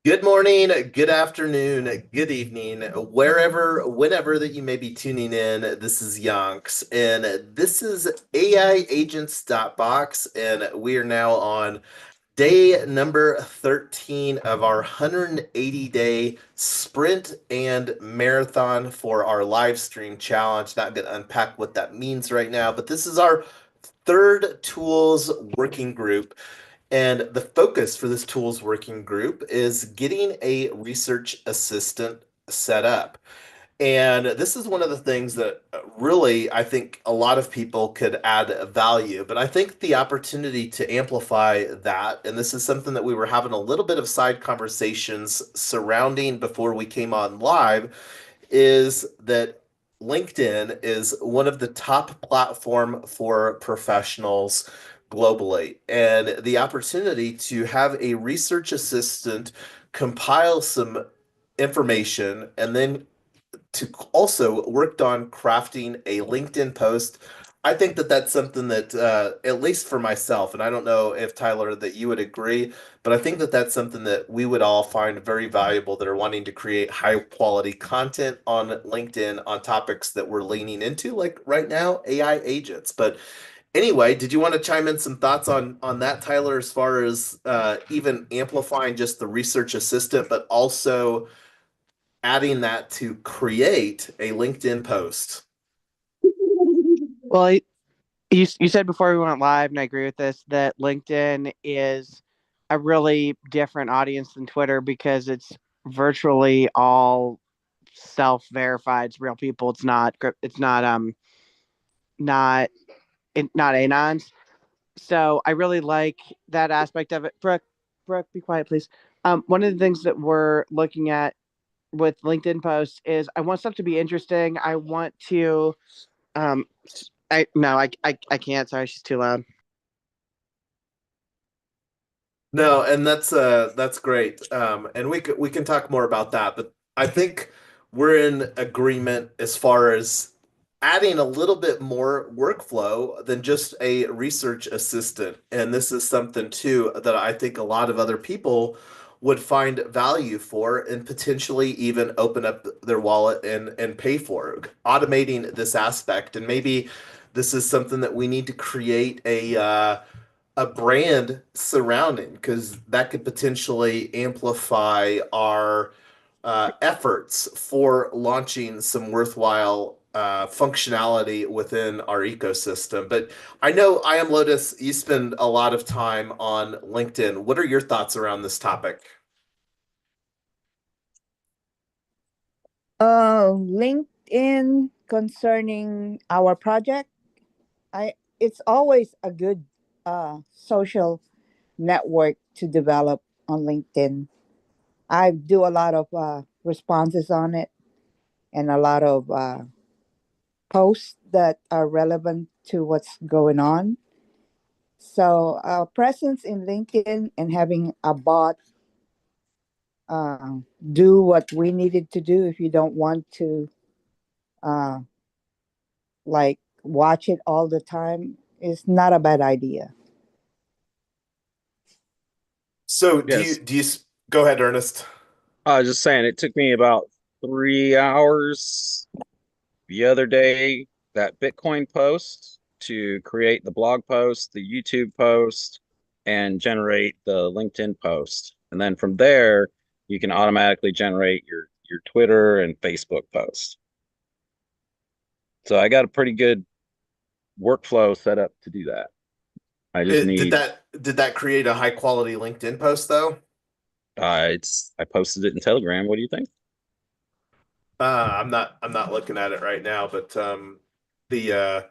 Good morning, good afternoon, good evening, wherever, whenever that you may be tuning in. This is Yonks, and this is AiAgents.Box, and we are now on day number 13 of our 180-day sprint and marathon for our live stream challenge. Not going to unpack what that means right now, but this is our third tools working group. And the focus for this tools working group is getting a research assistant set up. And this is one of the things that really I think a lot of people could add value. But I think the opportunity to amplify that, and this is something that we were having a little bit of side conversations surrounding before we came on live, is that LinkedIn is one of the top platform for professionals globally. And the opportunity to have a research assistant compile some information and then to also worked on crafting a LinkedIn post. I think that that's something that, at least for myself, and I don't know if Tyler that you would agree, but I think that that's something that we would all find very valuable that are wanting to create high quality content on LinkedIn on topics that we're leaning into, like right now, AI agents. But anyway, did you want to chime in some thoughts on that, Tyler, as far as even amplifying just the research assistant, but also adding that to create a LinkedIn post? Well, you said before we went live, and I agree with this, that LinkedIn is a really different audience than Twitter because it's virtually all self-verified. It's real people. Not not anons. So I really like that aspect of it. Brooke, be quiet, please. One of the things that we're looking at with LinkedIn posts is I want stuff to be interesting. I want to um I no, I can't. Sorry, she's too loud. No, and that's great. And we can talk more about that, but I think we're in agreement as far as adding a little bit more workflow than just a research assistant. And this is something too that I think a lot of other people would find value for and potentially even open up their wallet and pay for automating this aspect. And maybe this is something that we need to create a brand surrounding, because that could potentially amplify our efforts for launching some worthwhile functionality within our ecosystem. But I know, I am Lotus, you spend a lot of time on LinkedIn. What are your thoughts around this topic? LinkedIn concerning our project, I it's always a good social network to develop on LinkedIn. I do a lot of responses on it and a lot of posts that are relevant to what's going on. So, presence in LinkedIn and having a bot uh, do what we needed to do if you don't want to uh, like watch it all the time is not a bad idea. So do you Yes, do you go ahead, Ernest? I was just saying it took me about 3 hours the other day, that Bitcoin post to create the blog post, the YouTube post, and generate the LinkedIn post. And then from there, you can automatically generate your Twitter and Facebook post. So I got a pretty good workflow set up to do that. I just It, did need that create a high quality LinkedIn post though? it's I posted it in Telegram. What do you think? I'm not looking at it right now, but the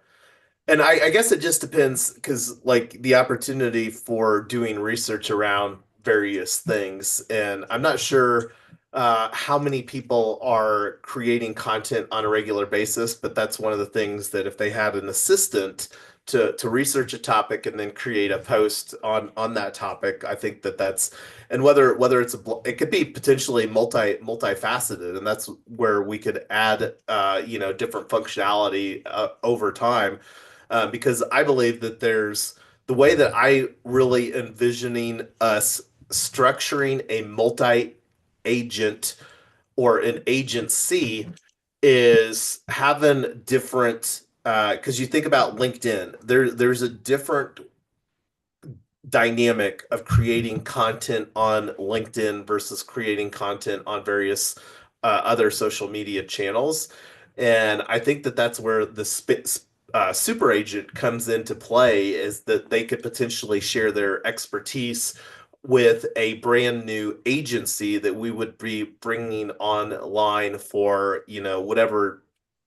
and I guess it just depends, because like the opportunity for doing research around various things, and I'm not sure how many people are creating content on a regular basis, but that's one of the things that if they had an assistant to research a topic and then create a post on that topic, I think that that's, and whether it's it could be potentially multifaceted, and that's where we could add different functionality over time, because I believe that there's the way that I really envisioning us structuring a multi agent or an agency is having different because you think about LinkedIn, there's a different dynamic of creating content on LinkedIn versus creating content on various other social media channels. And I think that that's where the super agent comes into play, is that they could potentially share their expertise with a brand new agency that we would be bringing online for, whatever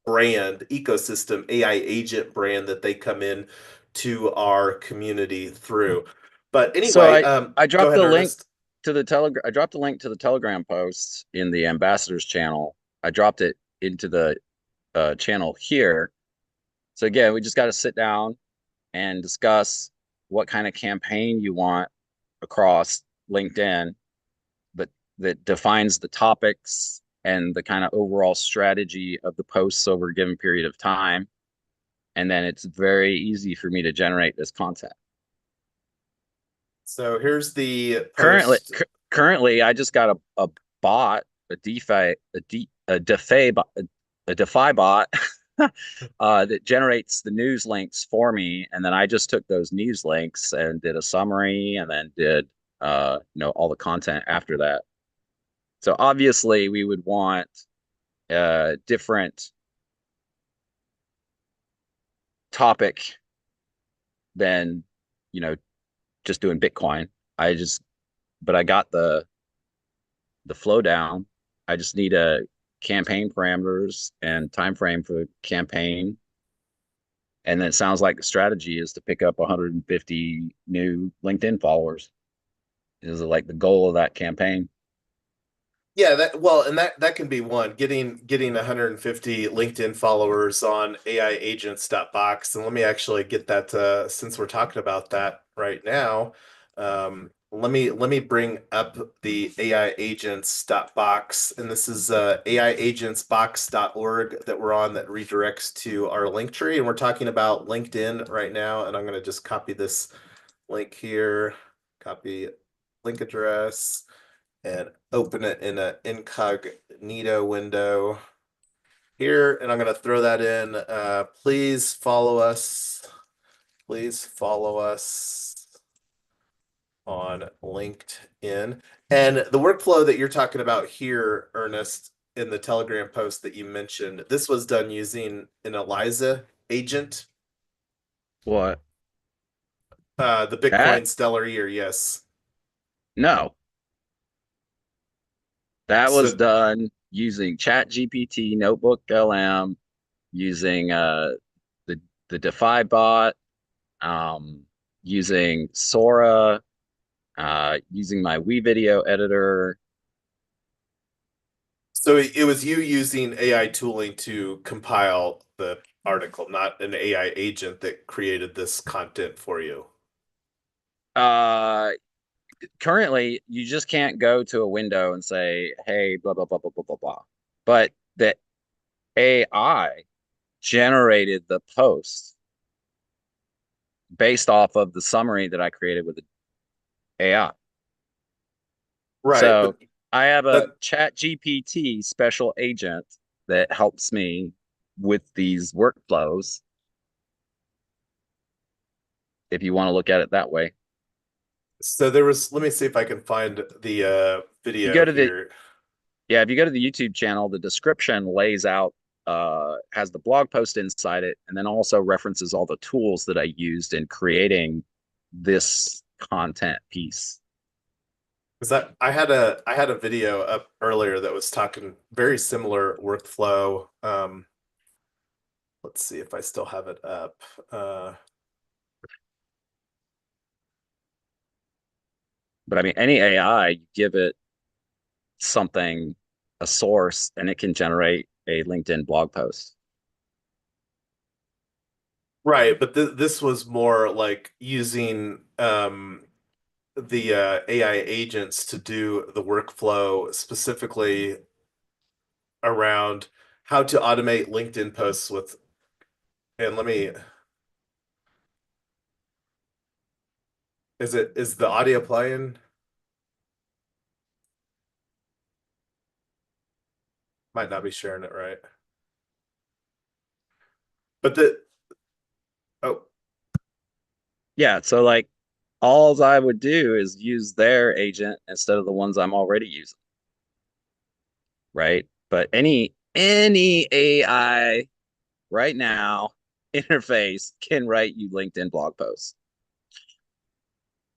brand ecosystem AI agent brand that they come in to our community through. But So anyway, I go dropped ahead, the link Ernest. to the Telegram. I dropped the link to the Telegram post in the ambassadors channel. I dropped it into the channel here. So again, we just got to sit down and discuss what kind of campaign you want across LinkedIn, but that defines the topics and the kind of overall strategy of the posts over a given period of time. And then it's very easy for me to generate this content. So here's the Currently, post. currently, I just got a bot, a DeFi, a DeFi bot, a DeFi bot that generates the news links for me, and then I just took those news links and did a summary, and then did all the content after that. So obviously, we would want different topic than you know just doing Bitcoin. I just but I got the flow down. I just need a campaign parameters and time frame for the campaign. And then it sounds like the strategy is to pick up 150 new LinkedIn followers. Is like the goal of that campaign. Yeah, and that can be one, getting 150 LinkedIn followers on AiAgents.Box. And let me actually get that since we're talking about that right now. Let me bring up the AiAgents.Box, and this is AiAgentsBox.org that we're on, that redirects to our link tree. And we're talking about LinkedIn right now. And I'm going to just copy this link here, copy link address, and open it in an incognito window here. And I'm going to throw that in. Please follow us. Please follow us on LinkedIn. And the workflow that you're talking about here, Ernest, in the Telegram post that you mentioned, this was done using an Eliza agent, What? the Bitcoin That? Stellar Year. Yes. No. That was So done using Chat GPT, Notebook LM, using the the Defy bot, um, using Sora, using my WeVideo editor. So it was you using AI tooling to compile the article, not an AI agent that created this content for you. Uh, Currently, you just can't go to a window and say, "Hey, blah blah blah blah blah blah blah." But the AI generated the post based off of the summary that I created with the AI. Right, but So I have a that Chat GPT special agent that helps me with these workflows. If you want to look at it that way, so there was, let me see if I can find the if you video go to the here. yeah, if you go to the YouTube channel, the description lays out has the blog post inside it, and then also references all the tools that I used in creating this content piece. Because I had a video up earlier that was talking very similar workflow. Let's see if I still have it up. But I mean, any AI, you give it something, a source, and it can generate a LinkedIn blog post. Right, but this was more like using the AI agents to do the workflow, specifically around how to automate LinkedIn posts with, and let me, is the audio playing? Might not be sharing it right. But the oh Yeah, so like all I would do is use their agent instead of the ones I'm already using, right? But any AI right now interface can write you LinkedIn blog posts.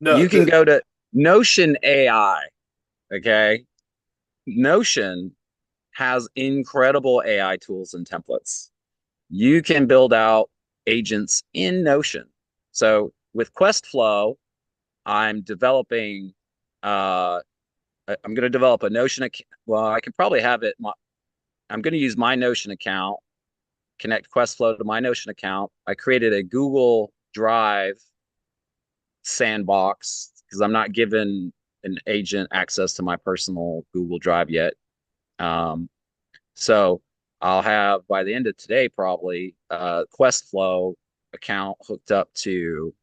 no, You can go to Notion AI, okay? Notion has incredible AI tools and templates. You can build out agents in Notion. So with QuestFlow, I'm developing I'm going to develop a Notion account. Well, I can probably have it. I'm going to use my Notion account, connect QuestFlow to my Notion account. I created a Google Drive sandbox because I'm not given an agent access to my personal Google Drive yet. Um, so I'll have by the end of today probably QuestFlow account hooked up to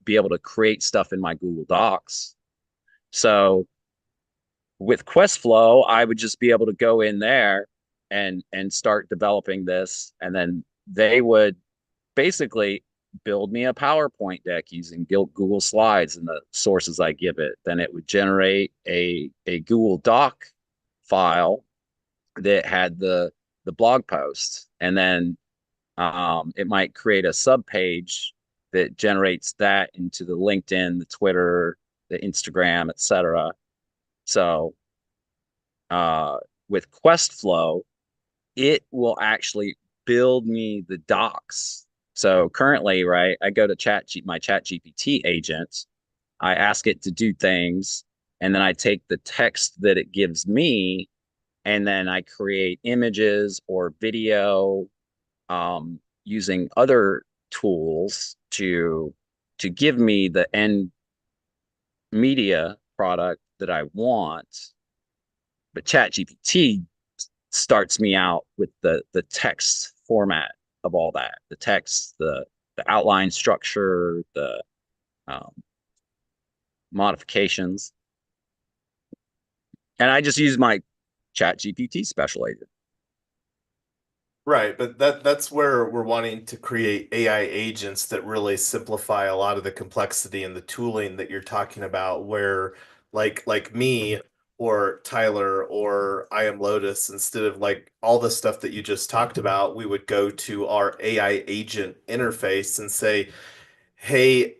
be able to create stuff in my Google Docs. So with QuestFlow, I would just be able to go in there and start developing this, and then they would basically build me a PowerPoint deck using Google Slides and the sources I give it. Then it would generate a Google Doc file that had the blog post, and then it might create a sub page that generates that into the LinkedIn, the Twitter, the Instagram, etc. So uh, with QuestFlow, it will actually build me the docs. So currently, right, I go to my Chat GPT agent, I ask it to do things, and then I take the text that it gives me, and then I create images or video using other tools to give me the end media product that I want. But ChatGPT starts me out with the text format of all that, the text, the outline structure, the um, modifications, and I just use my ChatGPT special agent. Right, but that's where we're wanting to create AI agents that really simplify a lot of the complexity and the tooling that you're talking about, where like me or Tyler or I am Lotus, instead of like all the stuff that you just talked about, we would go to our AI agent interface and say, hey,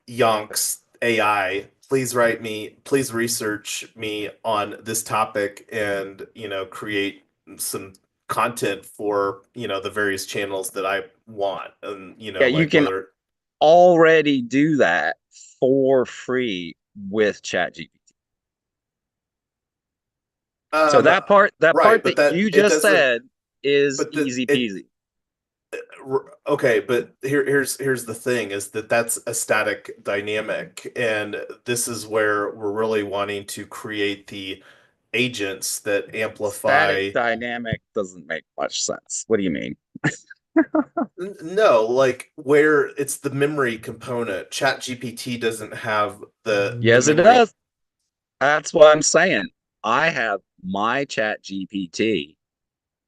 Yonks AI, please research me on this topic and, create some content for, the various channels that I want. And, Yeah, you like can whether, already do that for free with ChatGPT. So um, that part right, but that that you it just doesn't, said is but easy it, peasy. okay, but here's the thing is that's a static dynamic, and this is where we're really wanting to create the agents that Static amplify. dynamic doesn't make much sense. What do you mean? No, like where it's the memory component. ChatGPT doesn't have the Yes, it memory. does. That's what I'm saying. I have my Chat GPT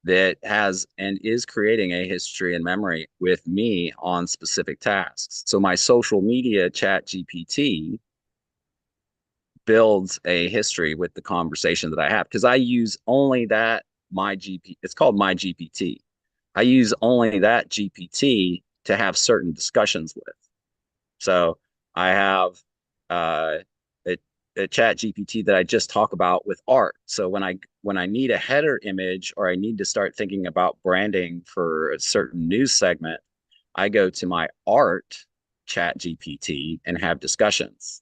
that has and is creating a history and memory with me on specific tasks. So my social media Chat GPT builds a history with the conversation that I have because I use only that my GP. It's called my GPT. I use only that GPT to have certain discussions with. So I have uh, a, a Chat GPT that I just talk about with art. So when I need a header image or I need to start thinking about branding for a certain news segment, I go to my art Chat GPT and have discussions.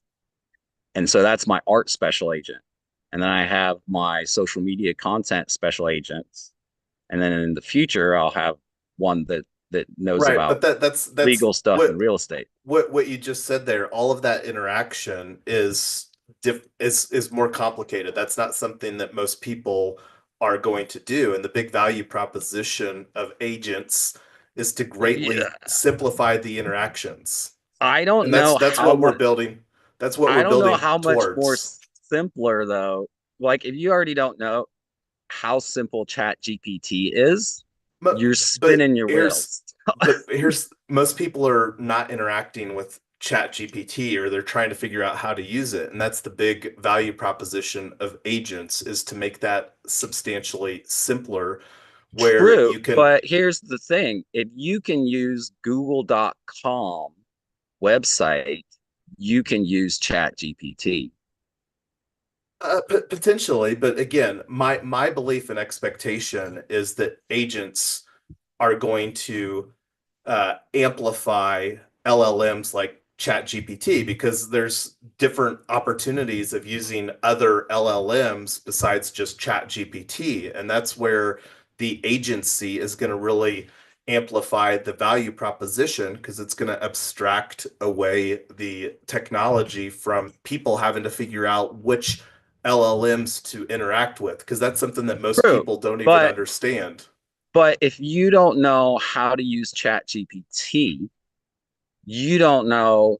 And so that's my art special agent. And then I have my social media content special agents. And then in the future, I'll have one that knows Right, about but that's legal stuff and what real estate. what you just said there. All of that interaction is more complicated. That's not something that most people are going to do. And the big value proposition of agents is to greatly Yeah, simplify the interactions. I don't And know that's how what we're much. building. That's what I we're don't know building how much more towards. simpler though. Like if you already don't know, how simple Chat GPT is, But you're spinning your here's wheels. most people are not interacting with Chat GPT, or they're trying to figure out how to use it. And that's the big value proposition of agents, is to make that substantially simpler, where True, you can but here's the thing. If you can use Google.com website, you can use Chat GPT. potentially, but again, my belief and expectation is that agents are going to amplify LLMs like ChatGPT, because there's different opportunities of using other LLMs besides just ChatGPT. And that's where the agency is going to really amplify the value proposition, because it's going to abstract away the technology from people having to figure out which LLMs to interact with, because that's something that most True, people don't even but understand. but if you don't know how to use Chat GPT, you don't know,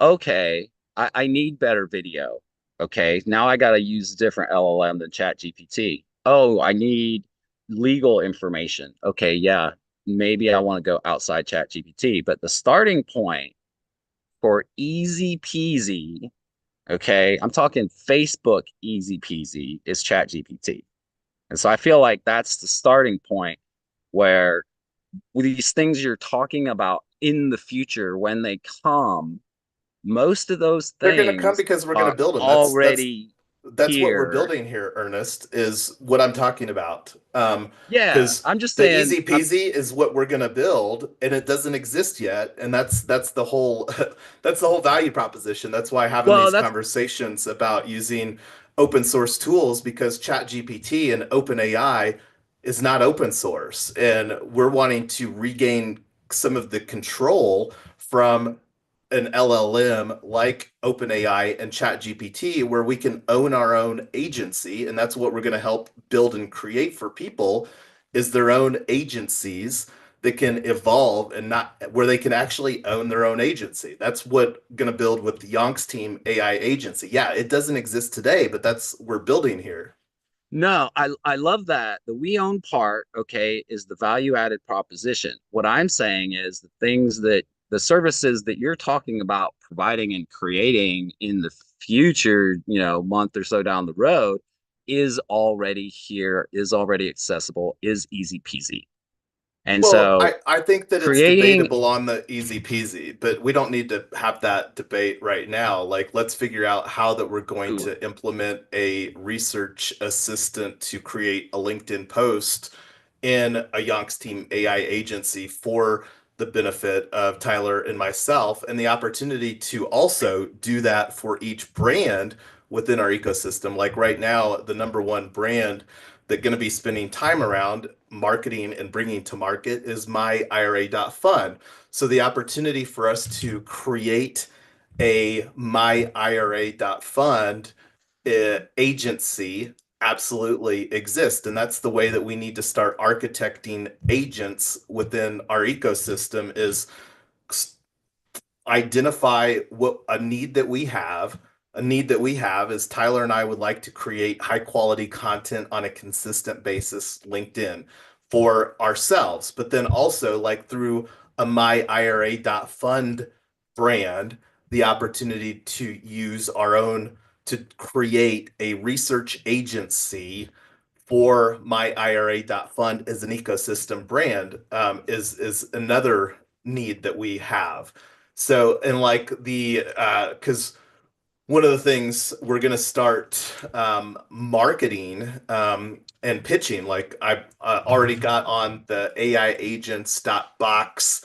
okay, I need better video. Okay, now I got to use a different LLM than Chat GPT. Oh, I need legal information. Okay, yeah, maybe I want to go outside Chat GPT. But the starting point for easy peasy, okay, I'm talking Facebook easy peasy, is Chat GPT. And so I feel like that's the starting point where these things you're talking about in the future, when they come, most of those They're going to come things because we're going to are build them. already That's what we're here. building here, Ernest, is what I'm talking about. Yeah, Because I'm just the saying, easy peasy is what we're going to build, and it doesn't exist yet. And that's the whole that's the whole value proposition. That's why having well, these that's conversations about using open source tools, because ChatGPT and OpenAI is not open source, and we're wanting to regain some of the control from an LLM like OpenAI and ChatGPT, where we can own our own agency. And that's what we're going to help build and create for people, is their own agencies that can evolve, and not where they can actually own their own agency. That's what going to build with the Yonk's team AI agency. Yeah, it doesn't exist today, but that's we're building here. no, I love that. The we own part, okay, is the value added proposition. What I'm saying is the services that you're talking about providing and creating in the future, month or so down the road, is already here, is already accessible, is easy peasy. And Well, so I think that it's creating, debatable on the easy peasy, but we don't need to have that debate right now. Like, let's figure out how that we're going ooh, to implement a research assistant to create a LinkedIn post in a Yonk's Team AI agency for the benefit of Tyler and myself, and the opportunity to also do that for each brand within our ecosystem. Like right now, the number one brand that going to be spending time around marketing and bringing to market is my IRA.fund. So the opportunity for us to create a my IRA.fund agency absolutely exists. And that's the way that we need to start architecting agents within our ecosystem, is identify what a need that we have. A need that we have is Tyler and I would like to create high quality content on a consistent basis, LinkedIn, for ourselves, but then also like through a my IRA.fund brand, the opportunity to use our own, to create a research agency for my IRA.fund as an ecosystem brand, is another need that we have. So, and like because one of the things we're going to start marketing and pitching, like I already got on the AiAgents.Box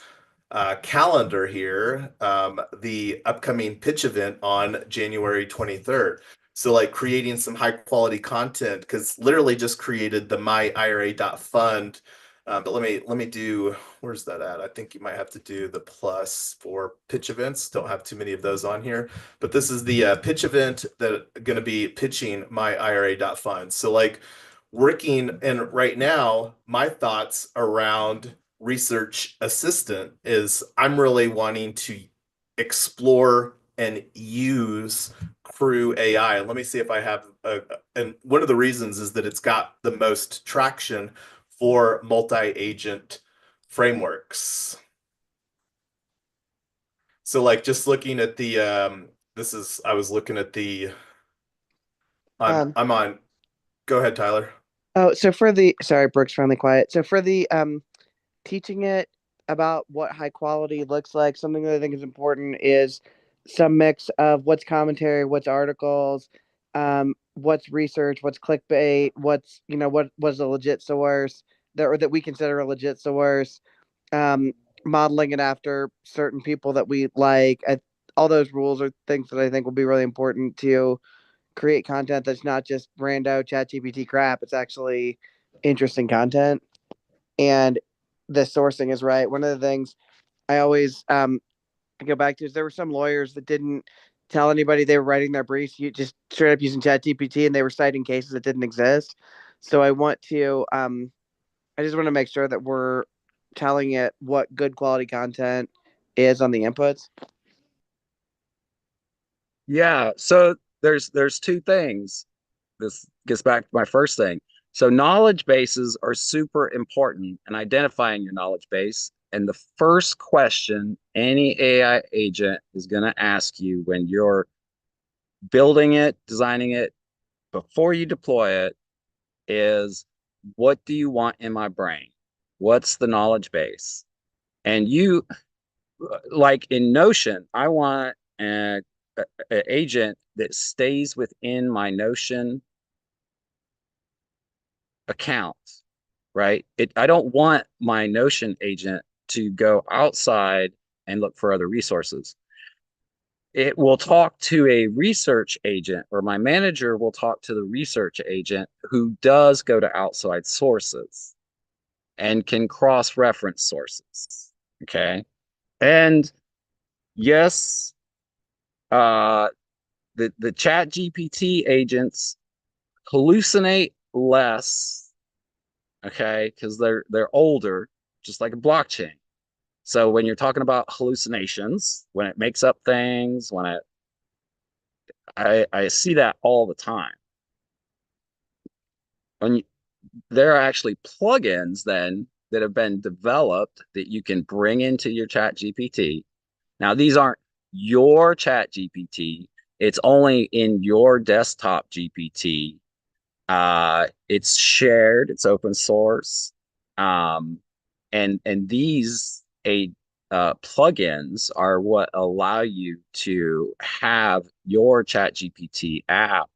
calendar here, the upcoming pitch event on January 23rd. So, like creating some high quality content, because literally just created the my IRA.fund. But let me do, where's that at? I think you might have to do the plus for pitch events. Don't have too many of those on here, but this is the pitch event that going to be pitching my IRA.fund. So like working, and right now my thoughts around research assistant is I'm really wanting to explore and use crewAI. Let me see if I have and one of the reasons is that it's got the most traction for multi-agent frameworks. So like just looking at the I was looking at the I'm on go ahead, Tyler. Oh, so for the sorry, Brooke's finally quiet. So for the teaching it about what high quality looks like, something that I think is important is some mix of what's commentary, what's articles, what's research, what's clickbait, what's what was a legit source that or that we consider a legit source, um, modeling it after certain people that we like. All those rules are things that I think will be really important to create content that's not just rando chat GPT crap. It's actually interesting content. And the sourcing is right. One of the things I always go back to is there were some lawyers that didn't tell anybody they were writing their briefs. You just straight up using chat GPT and they were citing cases that didn't exist. So I just want to make sure that we're telling it what good quality content is on the inputs. Yeah, so there's two things. This gets back to my first thing. So knowledge bases are super important in identifying your knowledge base. And the first question any AI agent is going to ask you when you're building it, designing it, before you deploy it is, what do you want in my brain? What's the knowledge base? And you, like in Notion, I want an agent that stays within my Notion account, right? I don't want my Notion agent to go outside and look for other resources. It will talk to a research agent, or my manager will talk to the research agent who does go to outside sources and can cross-reference sources. Okay. And yes, the chat GPT agents hallucinate less, okay, because they're older, just like a blockchain. So when you're talking about hallucinations, when it makes up things, I see that all the time. When you, there are actually plugins then that have been developed that you can bring into your chat GPT. Now, these aren't your chat GPT. It's only in your desktop GPT. It's shared, it's open source. Um, and these plugins are what allow you to have your chat GPT app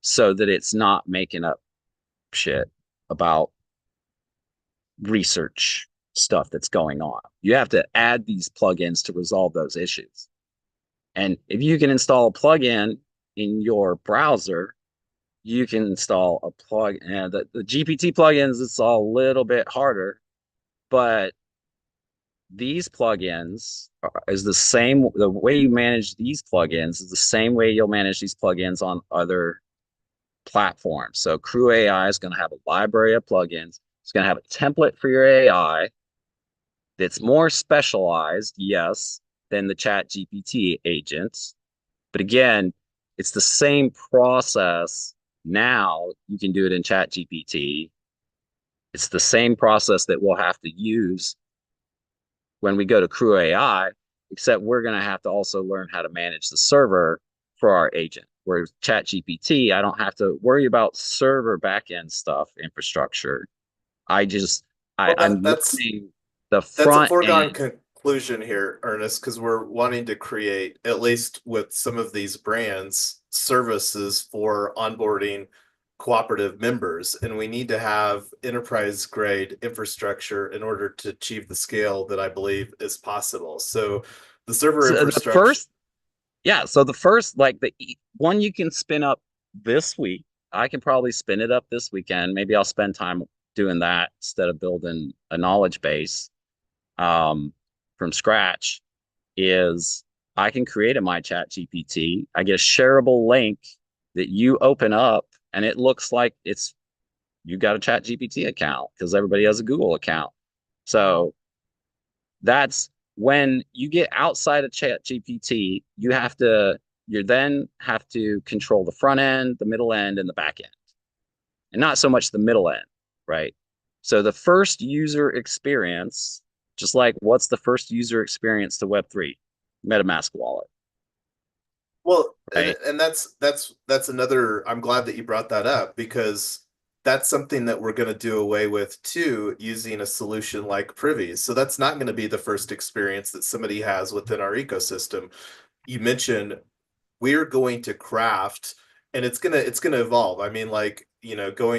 so that it's not making up shit about research stuff that's going on. You have to add these plugins to resolve those issues. And if you can install a plugin in your browser, you can install a plug. And the GPT plugins, it's a little bit harder, but these plugins is the same. The way you manage these plugins is the same way you'll manage these plugins on other platforms. So crewAI is going to have a library of plugins. It's going to have a template for your AI that's more specialized, yes, than the chat GPT agents. But again, it's the same process. Now you can do it in chat GPT. It's the same process that we'll have to use when we go to crewAI, except we're going to have to also learn how to manage the server for our agent. Whereas ChatGPT, I don't have to worry about server backend stuff, infrastructure. I just, Well, I'm that's learning the that's a front foregone end. conclusion here, Ernest, because we're wanting to create, at least with some of these brands, services for onboarding cooperative members. And we need to have enterprise grade infrastructure in order to achieve the scale that I believe is possible. So the server So the infrastructure, first, yeah. So the first, like one you can spin up this week. I can probably spin it up this weekend. Maybe I'll spend time doing that instead of building a knowledge base from scratch. Is I can create a my chat GPT. I get a shareable link that you open up, and it looks like it's you got a chat GPT account because everybody has a Google account. So that's When you get outside of Chat GPT, you then have to control the front end, the middle end, and the back end, and not so much the middle end, right? So the first user experience, just like what's the first user experience to Web3? MetaMask wallet, Well, right? and that's another. I'm glad that you brought that up because that's something that we're going to do away with too, using a solution like Privy. So that's not going to be the first experience that somebody has within our ecosystem. You mentioned we're going to craft, and it's gonna evolve. I mean, like,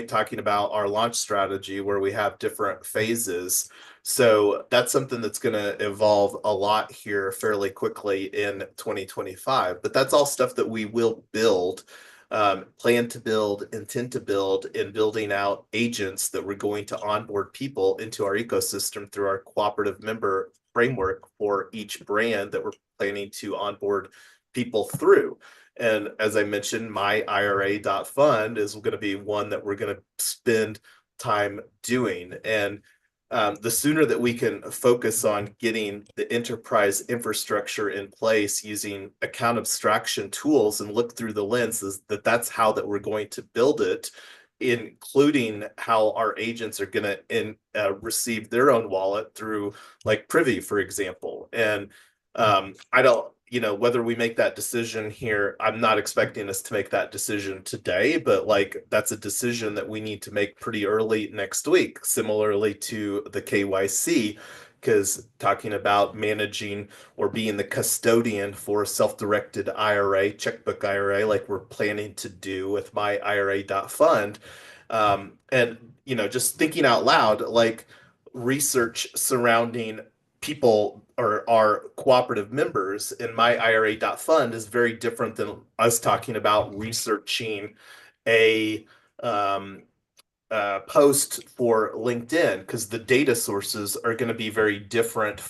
talking about our launch strategy where we have different phases. So that's something that's going to evolve a lot here fairly quickly in 2025. But that's all stuff that we will build, plan to build, intend to build, in building out agents that we're going to onboard people into our ecosystem through our cooperative member framework for each brand that we're planning to onboard people through. And as I mentioned, my IRA.fund is going to be one that we're going to spend time doing. And the sooner that we can focus on getting the enterprise infrastructure in place using account abstraction tools and look through the lenses that's how that we're going to build it, including how our agents are going to receive their own wallet through like Privy, for example. And I don't, whether we make that decision here, I'm not expecting us to make that decision today, but like that's a decision that we need to make pretty early next week, similarly to the KYC, because talking about managing or being the custodian for a self-directed IRA, checkbook IRA, like we're planning to do with my IRA.fund. And, just thinking out loud, like research surrounding people or our cooperative members in my IRA.fund is very different than us talking about researching a um, post for LinkedIn, because the data sources are going to be very different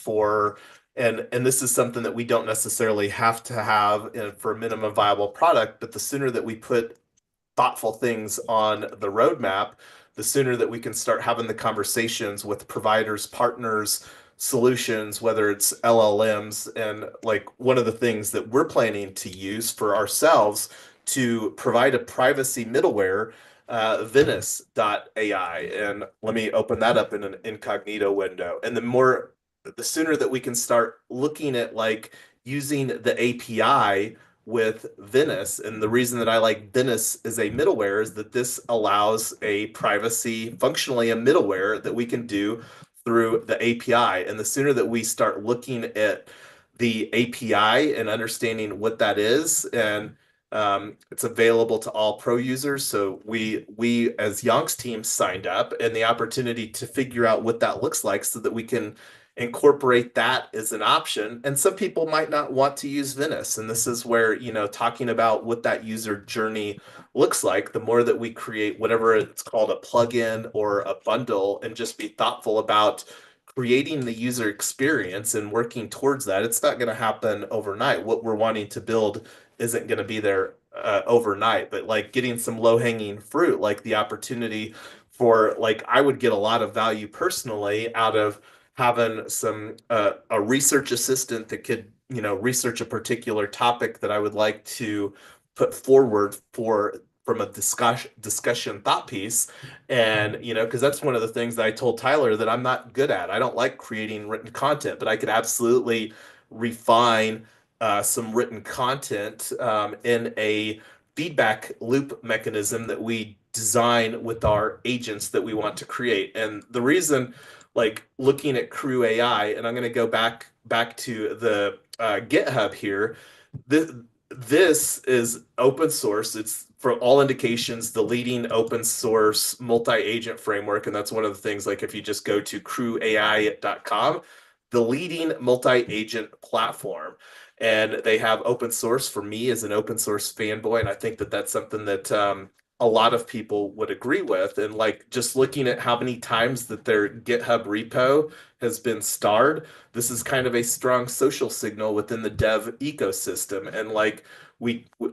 and this is something that we don't necessarily have to have for a minimum viable product, but the sooner that we put thoughtful things on the roadmap, the sooner that we can start having the conversations with providers, partners, solutions, whether it's LLMs. And like one of the things that we're planning to use for ourselves to provide a privacy middleware, Venice.ai. And let me open that up in an incognito window. And the sooner that we can start looking at like using the API with Venice. And the reason that I like Venice as a middleware is that this allows a privacy, functionally a middleware that we can do through the API. And the sooner that we start looking at the API and understanding what that is, and it's available to all pro users. So we as Yonk's team signed up, and the opportunity to figure out what that looks like so that we can incorporate that as an option. And some people might not want to use Venice. And this is where, talking about what that user journey looks like, the more that we create whatever it's called a plugin or a bundle and just be thoughtful about creating the user experience and working towards that. It's not going to happen overnight. What we're wanting to build isn't going to be there overnight, but like getting some low hanging fruit, like the opportunity for like, I would get a lot of value personally out of having a research assistant that could research a particular topic that I would like to put forward for from a discussion thought piece. And because that's one of the things that I told Tyler that I'm not good at. I don't like creating written content, but I could absolutely refine some written content in a feedback loop mechanism that we design with our agents that we want to create. And the reason, like looking at crewAI, and I'm going to go back to the GitHub here. This is open source. It's for all indications the leading open source multi-agent framework, and that's one of the things. Like if you just go to crewAI.com, the leading multi-agent platform, and they have open source. For me as an open source fanboy, and I think that that's something that a lot of people would agree with. And like just looking at how many times that their GitHub repo has been starred, this is kind of a strong social signal within the dev ecosystem. And like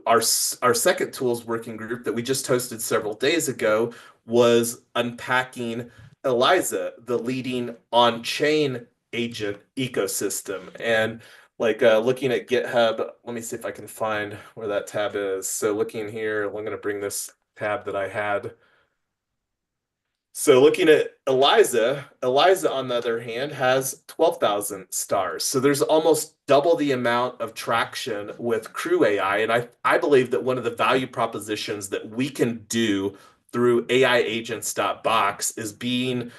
our second tools working group that we just hosted several days ago was unpacking Eliza, the leading on-chain agent ecosystem. And like looking at GitHub, let me see if I can find where that tab is. So looking here, I'm going to bring this tab that I had. So looking at Eliza, Eliza, on the other hand, has 12,000 stars. So there's almost double the amount of traction with crewAI. And I believe that one of the value propositions that we can do through AiAgents.Box is being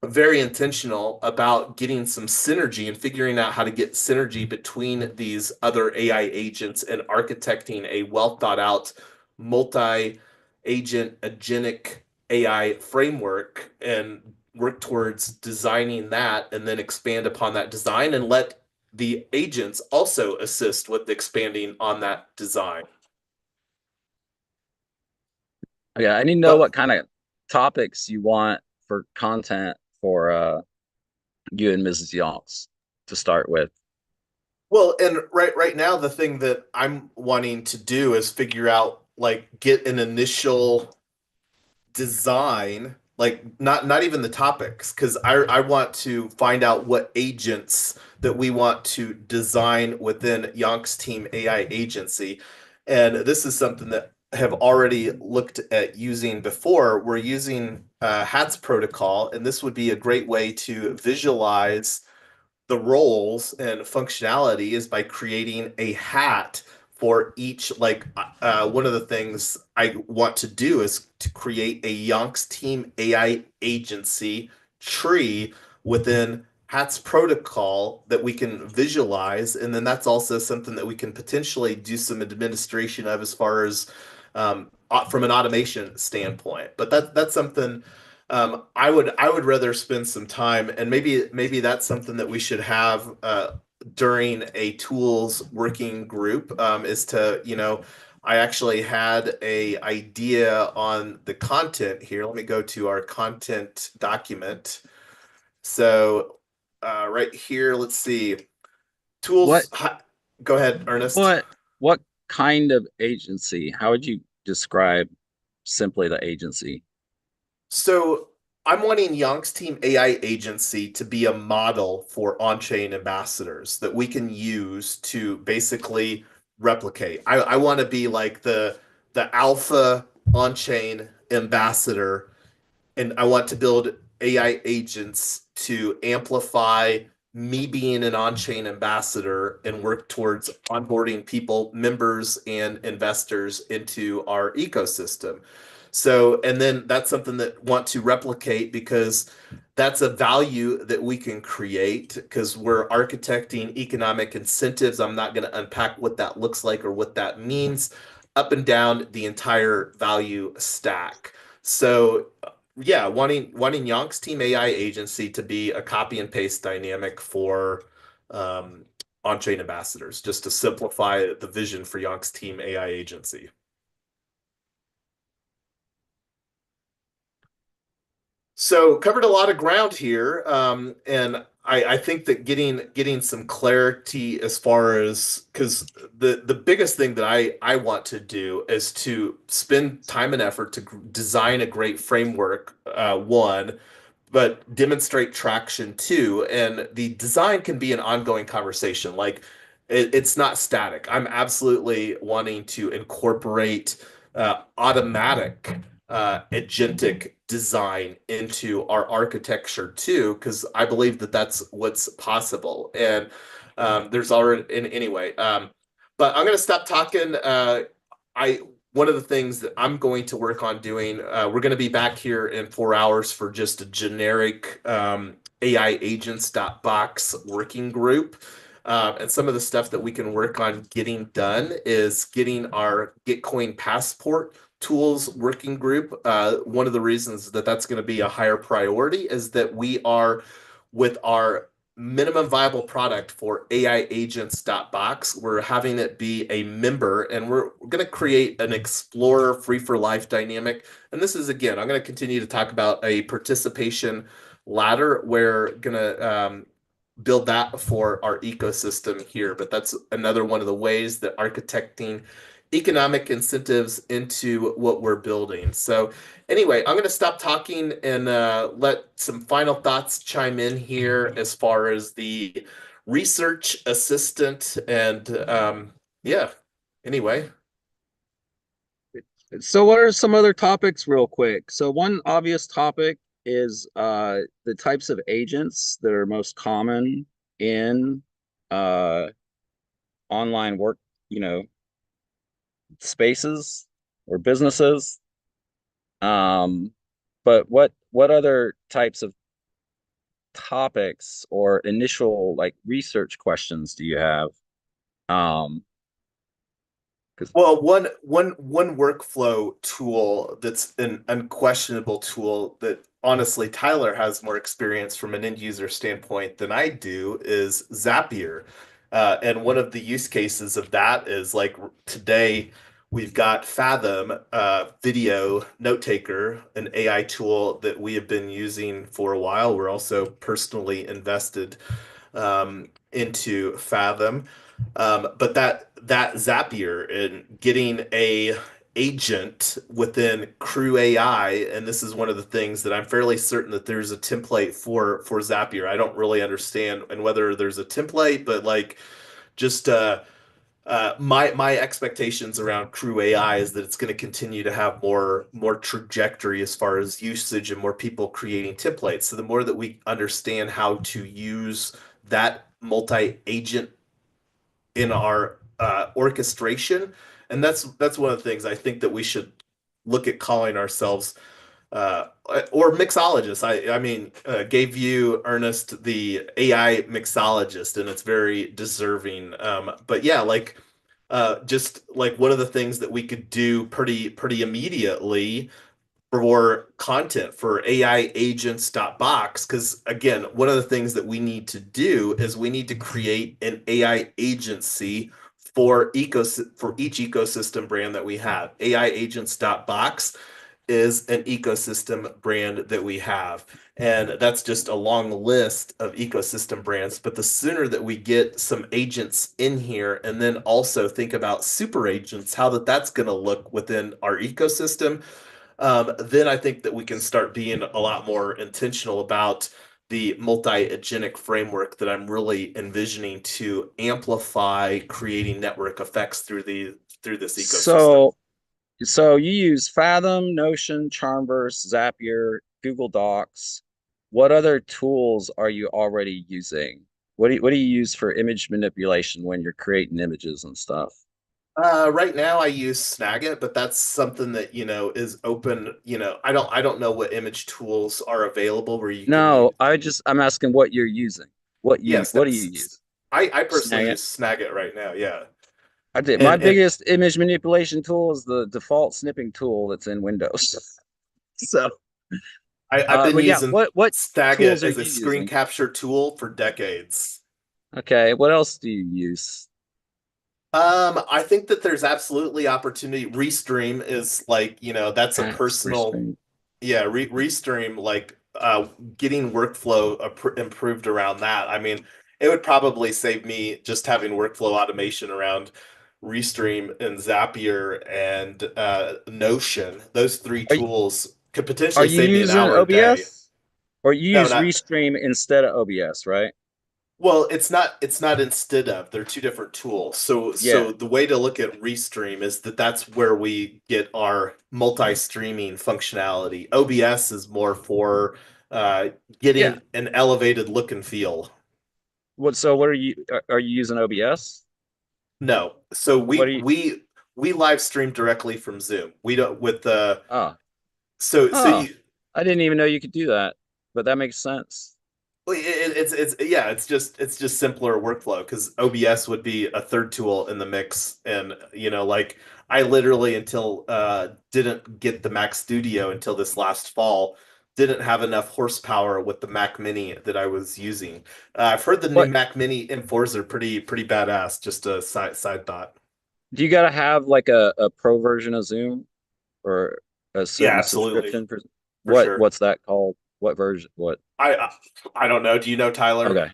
very intentional about getting some synergy and figuring out how to get synergy between these other AI agents and architecting a well thought out multi-agent agentic AI framework and work towards designing that and then expand upon that design and let the agents also assist with expanding on that design. Okay, I need to know But what kind of topics you want for content for you and Mrs. Yonks to start with. well, and right now the thing that I'm wanting to do is figure out like get an initial design, like not even the topics, because I want to find out what agents that we want to design within Yonk's team AI agency. And this is something that I have already looked at using before. We're using HATS protocol, and this would be a great way to visualize the roles and functionality is by creating a hat for each. Like one of the things I want to do is to create a Yonks team AI agency tree within hats protocol that we can visualize, and then that's also something that we can potentially do some administration of as far as from an automation standpoint. But that's something I would rather spend some time, and maybe that's something that we should have during a tools working group, is to, I actually had a idea on the content here. Let me go to our content document. So right here, let's see. What Tools. Go ahead, Ernest. what kind of agency? How would you describe simply the agency? So I'm wanting Yonk's Team AI Agency to be a model for on-chain ambassadors that we can use to basically replicate. I want to be like the alpha on-chain ambassador, and I want to build AI agents to amplify me being an on-chain ambassador and work towards onboarding people, members, and investors into our ecosystem. So, and then that's something that want to replicate because that's a value that we can create because we're architecting economic incentives. I'm not going to unpack what that looks like or what that means up and down the entire value stack. So yeah, wanting Yonk's team AI agency to be a copy and paste dynamic for on-chain ambassadors, just to simplify the vision for Yonk's team AI agency. So covered a lot of ground here, and I think that getting some clarity as far as, because the biggest thing that I want to do is to spend time and effort to design a great framework, one, but demonstrate traction too. And the design can be an ongoing conversation. Like it's not static. I'm absolutely wanting to incorporate automatic agentic design into our architecture too, because I believe that that's what's possible. And there's already in anyway. But I'm going to stop talking. I One of the things that I'm going to work on doing, we're going to be back here in 4 hours for just a generic AiAgents.Box working group. And some of the stuff that we can work on getting done is getting our Gitcoin passport tools working group. One of the reasons that that's going to be a higher priority is that we are with our minimum viable product for AiAgents.Box. We're having it be a member, and we're going to create an explorer free for life dynamic. And this is, again, I'm going to continue to talk about a participation ladder. We're going to build that for our ecosystem here. But that's another one of the ways that architecting economic incentives into what we're building. So anyway, I'm going to stop talking and let some final thoughts chime in here as far as the research assistant and yeah. Anyway, So what are some other topics real quick? So one obvious topic is the types of agents that are most common in uh online work, you know, spaces or businesses. Um, but what other types of topics or initial like research questions do you have? Um, because well, one workflow tool that's an unquestionable tool that honestly Tyler has more experience from an end user standpoint than I do is Zapier. And one of the use cases of that is like today we've got Fathom video note taker, an AI tool that we have been using for a while. We're also personally invested into Fathom. But that Zapier and getting a agent within crewAI, and this is one of the things that I'm fairly certain that there's a template for Zapier. I don't really understand and whether there's a template, but like just my expectations around crewAI is that it's going to continue to have more trajectory as far as usage and more people creating templates. So the more that we understand how to use that multi-agent in our orchestration, and that's one of the things I think that we should look at calling ourselves uh, or mixologists. I mean, gave you Ernest the AI mixologist, and it's very deserving. But yeah, like just like one of the things that we could do pretty immediately for content for AiAgents.Box. Because again, one of the things that we need to do is we need to create an AI agency for each ecosystem brand that we have. AiAgents.Box is an ecosystem brand that we have. And that's just a long list of ecosystem brands. But the sooner that we get some agents in here and then also think about super agents, how that's going to look within our ecosystem, then I think that we can start being a lot more intentional about the multi-agenic framework that I'm really envisioning to amplify creating network effects through this ecosystem. so you use Fathom, Notion, Charmverse, Zapier, Google Docs. What other tools are you already using? What do you use for image manipulation when you're creating images and stuff? Right now I use Snagit, but that's something that, is open. I don't know what image tools are available where you can use. No, I'm asking what you're using. Yes, What do you that's use? I personally Snag use Snagit right now. Yeah. I did. My And biggest image manipulation tool is the default snipping tool that's in Windows. So, I've been but yeah, using what Snagit tools are as a you screen using? capture tool for decades. Okay, what else do you use? I think that there's absolutely opportunity. Restream is like, that's a personal, Restream. yeah, Restream, like getting workflow improved around that. I mean, it would probably save me just having workflow automation around Restream and Zapier and Notion. Those three Are tools could are potentially you save me an using hour a day. OBS? Or you No, use not Restream instead of OBS, right? Well, it's not instead of. They're two different tools. So Yeah. so the way to look at Restream is that that's where we get our multi-streaming functionality. OBS is more for uh, Yeah. getting an elevated look and feel. What are you using OBS? No. So What we are you we we live stream directly from Zoom. We don't with the Oh. so Oh. you I didn't even know you could do that, but that makes sense. well, it's yeah, it's just simpler workflow because OBS would be a third tool in the mix, and like I literally until didn't get the Mac Studio until this last fall, didn't have enough horsepower with the Mac Mini that I was using. I've heard the new What Mac Mini M4s are pretty badass. Just a side thought. do you gotta have like a pro version of Zoom or a Yeah, certain absolutely, subscription for for sure. what's that called? What version? What? I I don't know. Do you know Tyler? Okay.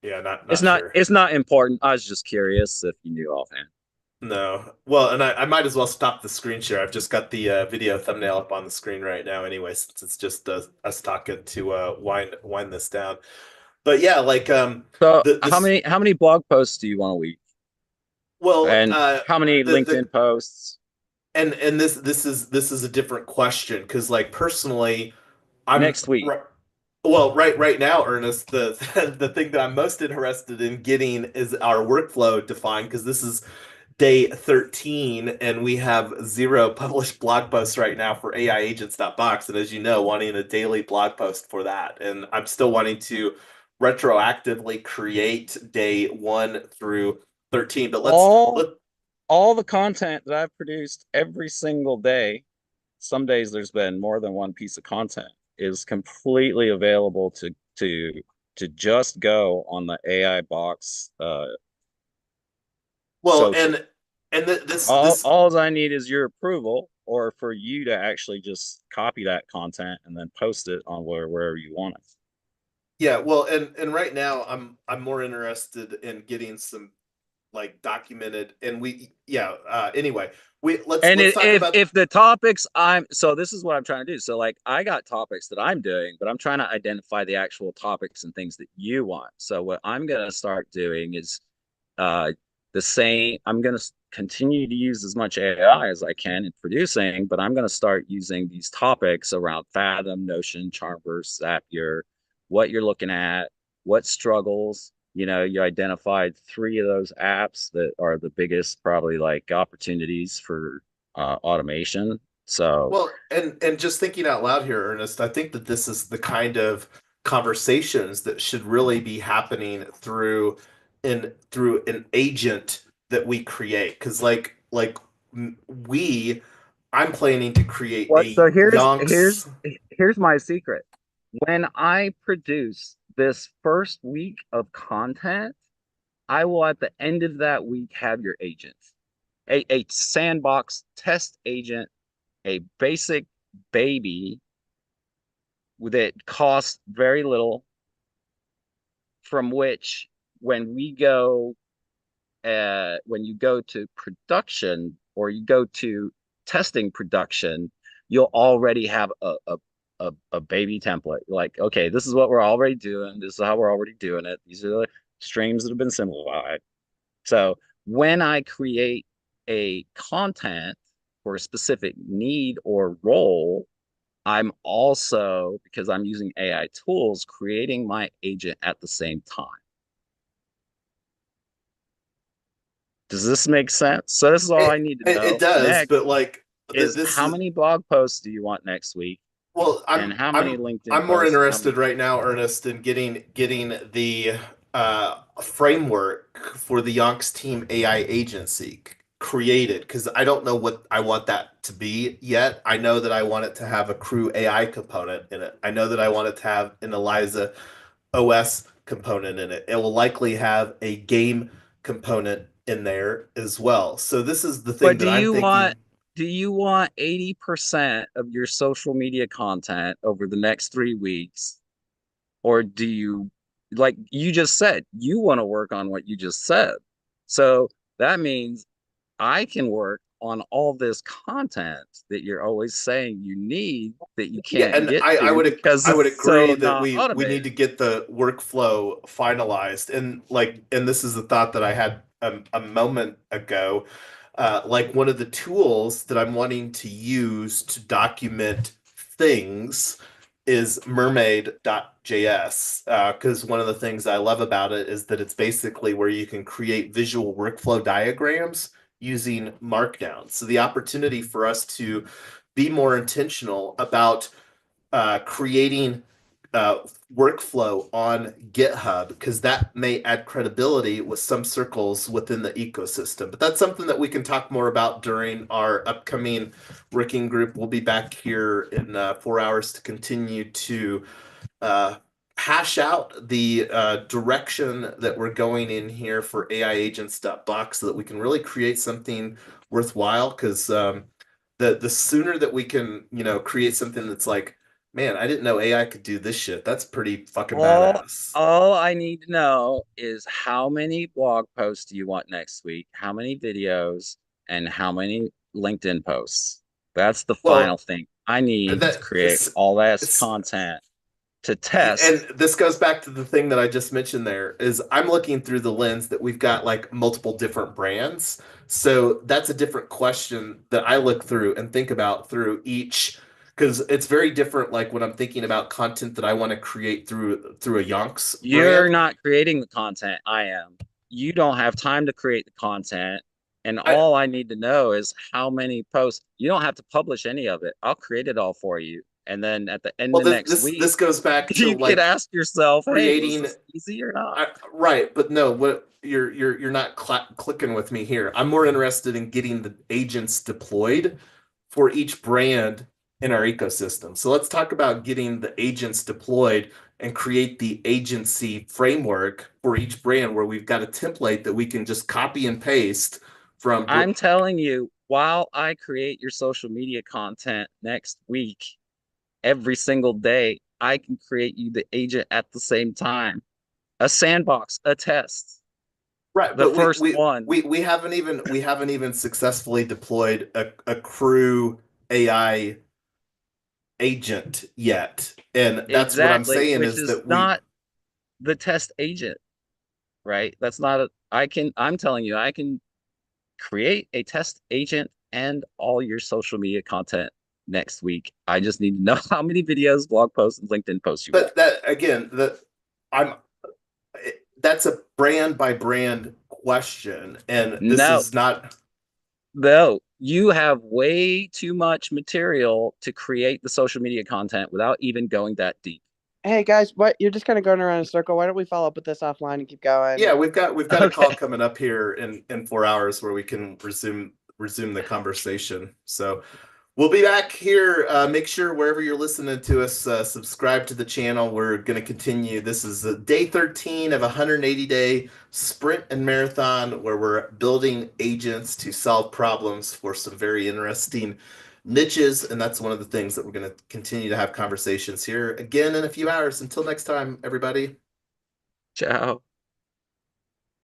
Yeah, not It's not not sure. it's not important. I was just curious if you knew offhand. No. Well, and I might as well stop the screen share. I've just got the video thumbnail up on the screen right now anyway, since it's just us talking to wind this down. But yeah, like So the how this many blog posts do you want a week? well And how many the LinkedIn posts and this is a different question because like personally I'm next week? well right now, Ernest, the the thing that I'm most interested in getting is our workflow defined because this is day 13 and we have zero published blog posts right now for AiAgents.Box, and as you know, wanting a daily blog post for that, and I'm still wanting to retroactively create day 1 through 13. But All let all the content that I've produced every single day, some days there's been more than one piece of content, is completely available to just go on the AI box well social. and this All I need is your approval or for you to actually just copy that content and then post it on wherever you want it. yeah, well, and right now I'm more interested in getting some like documented, and we yeah anyway, we And let's talk about. if the topics I'm so this is what I'm trying to do. So like I got topics that I'm doing, but I'm trying to identify the actual topics and things that you want. So what I'm gonna start doing is uh the same. I'm gonna continue to use as much AI as I can in producing, but I'm gonna start using these topics around Fathom, Notion, Charmverse, Zapier, what you're looking at, what struggles. You know, you identified three of those apps that are the biggest, probably like opportunities for automation. So, Well, and just thinking out loud here, Ernest, I think that this is the kind of conversations that should really be happening through an agent that we create. Because we, I'm planning to create what? a So Yonks. here's my secret. When I produce this first week of content, I will at the end of that week have your agent, a sandbox test agent, a basic baby that costs very little, from which when we go when you go to production or you go to testing production, you'll already have a baby template. Like, okay, this is what we're already doing. This is how we're already doing it. These are the streams that have been simplified. So when I create a content for a specific need or role, I'm also, because I'm using AI tools, creating my agent at the same time. Does this make sense? So this is all I need to It know. does, Next but like is this how is many blog posts do you want next week? well, And how many LinkedIn I'm more posts and how many interested right YouTube now, posts? Ernest, in getting the framework for the Yonks Team AI agency created because I don't know what I want that to be yet. I know that I want it to have a crew AI component in it. I know that I want it to have an Eliza OS component in it. It will likely have a game component in there as well. So this is the thing But that I'm thinking. do you want 80% of your social media content over the next 3 weeks? Or do you, like you just said, you want to work on what you just said? So that means I can work on all this content that you're always saying you need that you Yeah, can't and get to because I would it's agree so that not we automated. need to get the workflow finalized. And this is a thought that I had a moment ago. Like one of the tools that I'm wanting to use to document things is mermaid.js. Because one of the things I love about it is that it's basically where you can create visual workflow diagrams using Markdown. So the opportunity for us to be more intentional about creating workflow on GitHub because that may add credibility with some circles within the ecosystem. But that's something that we can talk more about during our upcoming working group. We'll be back here in 4 hours to continue to uh, hash out the direction that we're going in here for AiAgents.Box so that we can really create something worthwhile because the sooner that we can create something that's like Man, I didn't know AI could do this shit. That's pretty fucking All badass. all I need to know is how many blog posts do you want next week, how many videos, and how many LinkedIn posts. That's the final Well, thing. I need to that create all that it's content to test. and this goes back to the thing that I just mentioned there is I'm looking through the lens that we've got like multiple different brands. So that's a different question that I look through and think about through each because it's very different like when I'm thinking about content that I want to create through a Yonks You're brand. not creating the content. I am. You don't have time to create the content. And I all I need to know is how many posts. You don't have to publish any of it. I'll create it all for you. And then at the end well of next this week, goes back to you could like ask yourself, hey, was creating this easy or not? right, but no, what you're not clicking with me here. I'm more interested in getting the agents deployed for each brand in our ecosystem. So let's talk about getting the agents deployed and create the agency framework for each brand where we've got a template that we can just copy and paste from. I'm telling you, while I create your social media content next week, every single day, I can create you the agent at the same time. A sandbox, a test, Right, the but first one. we haven't even successfully deployed a crew AI agent yet. And that's what I'm Exactly, saying which is is that not the test agent, right? That's not a, I'm telling you, I can create a test agent and all your social media content next week. I just need to know how many videos, blog posts, and LinkedIn posts you want. but that again, I'm that's a brand by brand question. And this No, is not no, you have way too much material to create the social media content without even going that deep. Hey guys, what you're just kind of going around in a circle. Why don't we follow up with this offline and keep going? yeah, we've got a call Okay. coming up here in 4 hours where we can resume the conversation. So we'll be back here. Make sure wherever you're listening to us, subscribe to the channel. We're going to continue. This is day 13 of a 180-day sprint and marathon where we're building agents to solve problems for some very interesting niches. And that's one of the things that we're going to continue to have conversations here again in a few hours. Until next time, everybody. Ciao.